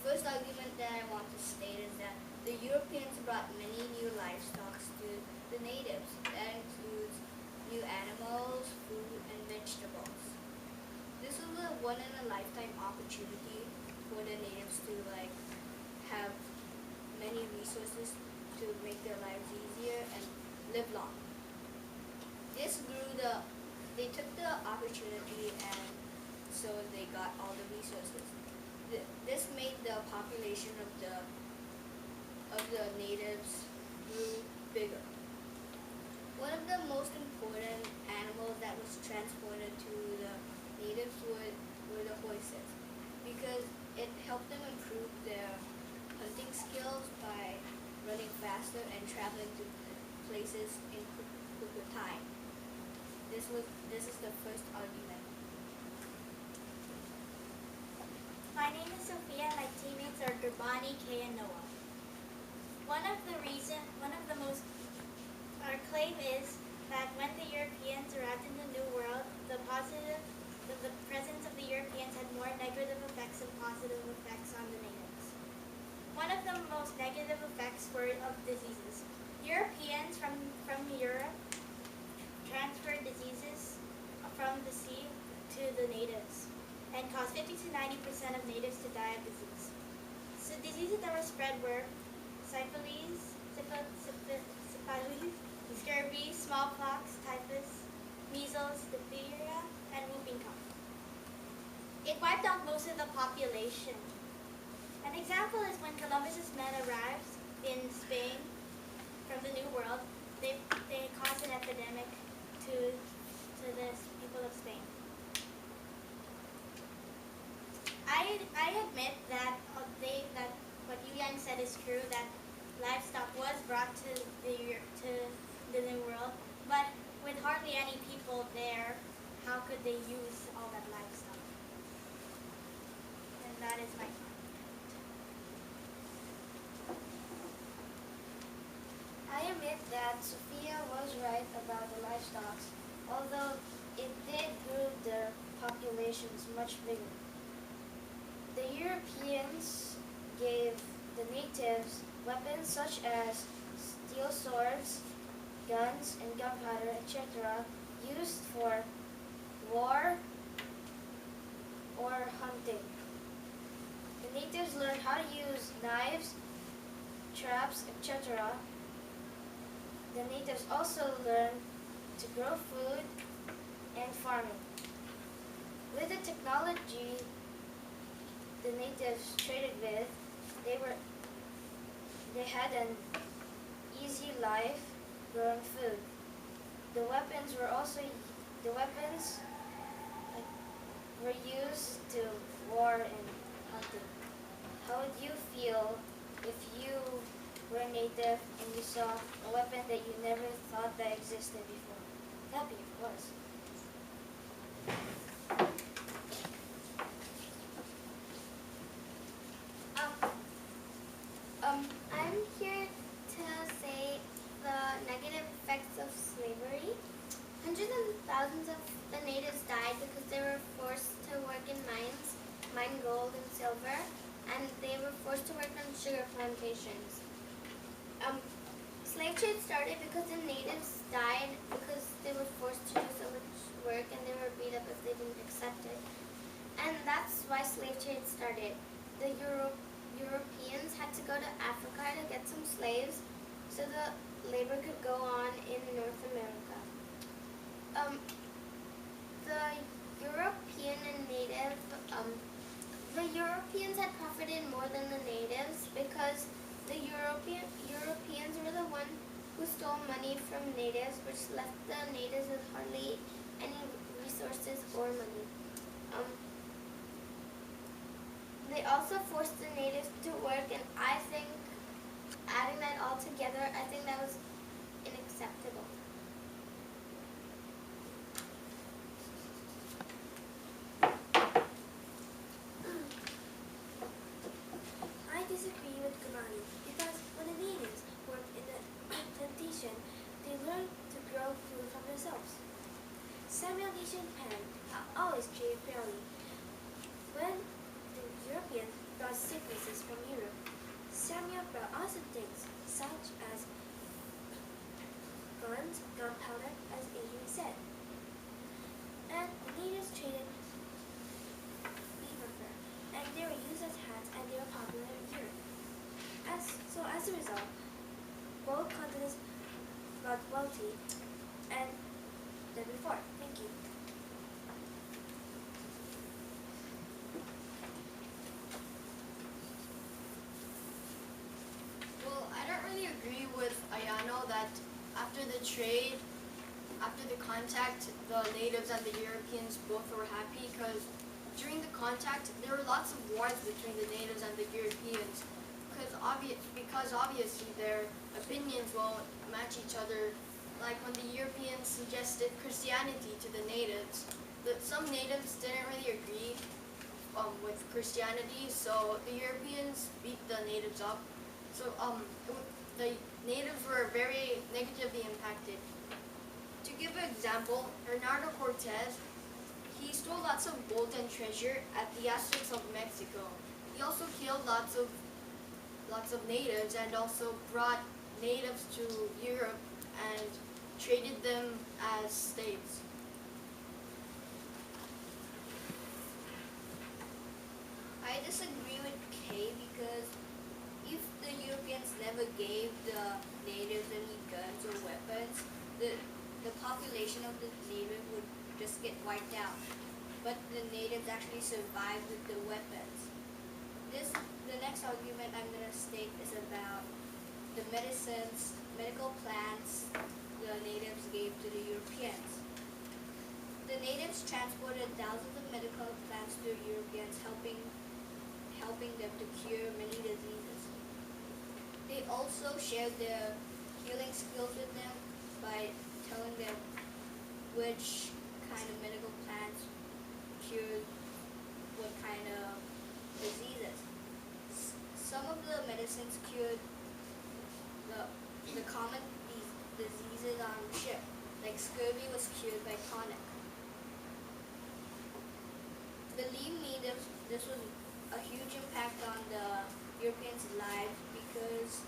first argument that I want to state is that the Europeans brought many new livestock to the natives. That includes new animals, food, and vegetables. This was a one-in-a-lifetime opportunity for the natives to have many resources to make their lives easier and live long. They took the opportunity, and so they got all the resources. This made the population of the natives grew bigger. One of the most important animals that was transported to the natives were the horses, because it helped them improve their hunting skills by running faster and traveling to places in quicker time. This is the first argument. My name is Sophia and my teammates are Gurbani, Kay, and Noah. Our claim is that when the Europeans arrived in the New World, the presence of the Europeans had more negative effects than positive effects on the natives. One of the most negative effects were of diseases. Europeans from Europe transferred diseases from the sea to the natives and caused 50 to 90% of natives to die of disease. So diseases that were spread were syphilis, scurvy, smallpox, typhus, measles, diphtheria, and whooping cough. It wiped out most of the population. An example is when Columbus's men arrived in Spain from the New World, they caused an epidemic to the people of Spain. I admit that what Yu Yang said is true, that livestock was brought to the New World, but with hardly any people there, how could they use all that livestock? And that is my point. I admit that Sophia was right about the livestock, although it did grow their populations much bigger. The Europeans gave the natives weapons such as steel swords, guns, and gunpowder, etc., used for war or hunting. The natives learned how to use knives, traps, etc. The natives also learned to grow food and farming. With the technology the natives traded with, they had an easy life growing food. The weapons were used to war and hunting. How would you feel if you were a native and you saw a weapon that you never thought that existed before? Happy, of course. I'm here to say the negative effects of slavery. Hundreds of thousands of the natives died because they were forced to work in mines, mine gold and silver, and they were forced to work on sugar plantations. Slave trade started because the natives died because they were forced to do so much work and they were beat up if they didn't accept it. And that's why slave trade started. The Europeans had to go to Africa to get some slaves so the labor could go on in North America. The Europeans had profited more than the natives because the Europeans were the one who stole money from natives, which left the natives with hardly any resources or money. They also forced the natives to work, and I think adding that all together, I think that was unacceptable. I disagree with Kamani because when the natives worked in the plantation, they learned to grow food for themselves. Samuel Nation Pan always treated fairly. When the Europeans brought sicknesses guns, gunpowder, as Adrian said. And the natives traded beaver fur, and they were used as hats, and they were popular in Europe. As a result, both continents got wealthy and than before. Thank you. Well, I don't really agree with Ayano that after the trade, after the contact, the natives and the Europeans both were happy because during the contact, there were lots of wars between the natives and the Europeans because obviously their opinions won't match each other. Like when the Europeans suggested Christianity to the natives, some natives didn't really agree with Christianity, so the Europeans beat the natives up. So the natives were very negatively impacted. To give an example, Hernando Cortez, he stole lots of gold and treasure at the Aztecs of Mexico. He also killed lots of natives and also brought natives to Europe and traded them as slaves. I disagree with Kay because if the Europeans never gave the natives any guns or weapons, the population of the native would just get wiped out. But the natives actually survived with the weapons. The next argument I'm going to state is about the medical plants the natives gave to the Europeans. The natives transported thousands of medical plants to Europeans, helping them to cure many diseases. They also shared their healing skills with them by telling them which kind of medical plants cured what kind of diseases. Some of the medicines cured the common diseases on ship, like scurvy was cured by tonic. Believe me, this was a huge impact on the Europeans' lives because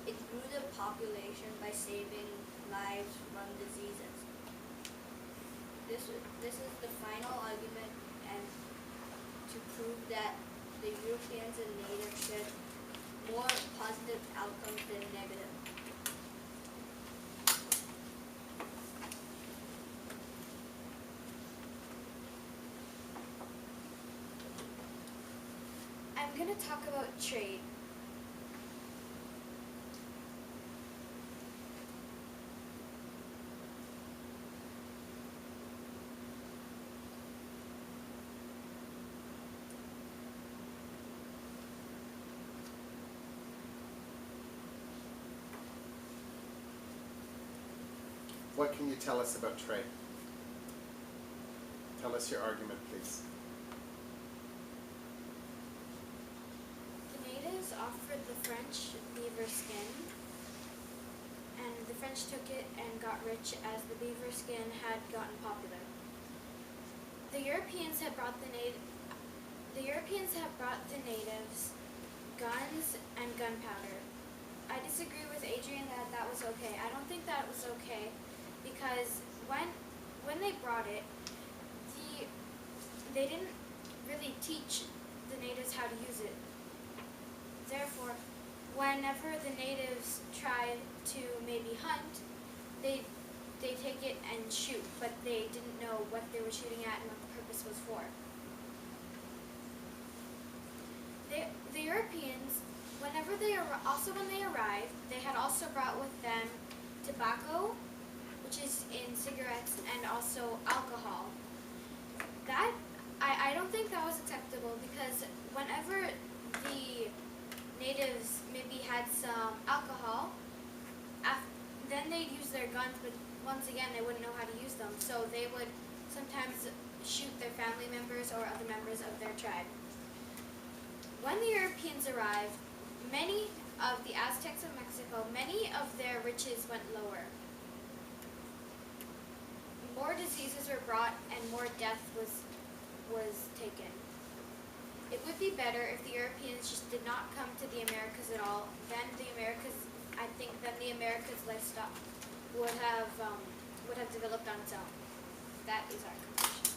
it grew the population by saving lives from diseases. This is the final argument, and to prove that the Europeans and natives shared more positive outcomes than negative. I'm going to talk about trade. What can you tell us about trade? Tell us your argument, please. The natives offered the French beaver skin, and the French took it and got rich as the beaver skin had gotten popular. The Europeans have brought the natives guns and gunpowder. I disagree with Adrian that was okay. I don't think that was okay because when they brought it, they didn't really teach the natives how to use it. Therefore, whenever the natives tried to maybe hunt, they take it and shoot, but they didn't know what they were shooting at and what the purpose was for. The Europeans, when they arrived, they had also brought with them tobacco, which is in cigarettes, and also alcohol. I don't think that was acceptable because whenever the natives maybe had some alcohol, then they'd use their guns, but once again they wouldn't know how to use them, so they would sometimes shoot their family members or other members of their tribe. When the Europeans arrived, many of the Aztecs of Mexico, many of their riches went lower. More diseases were brought and more death was taken. It would be better if the Europeans just did not come to the Americas at all. Then the Americas lifestyle would have developed on its own. That is our conclusion.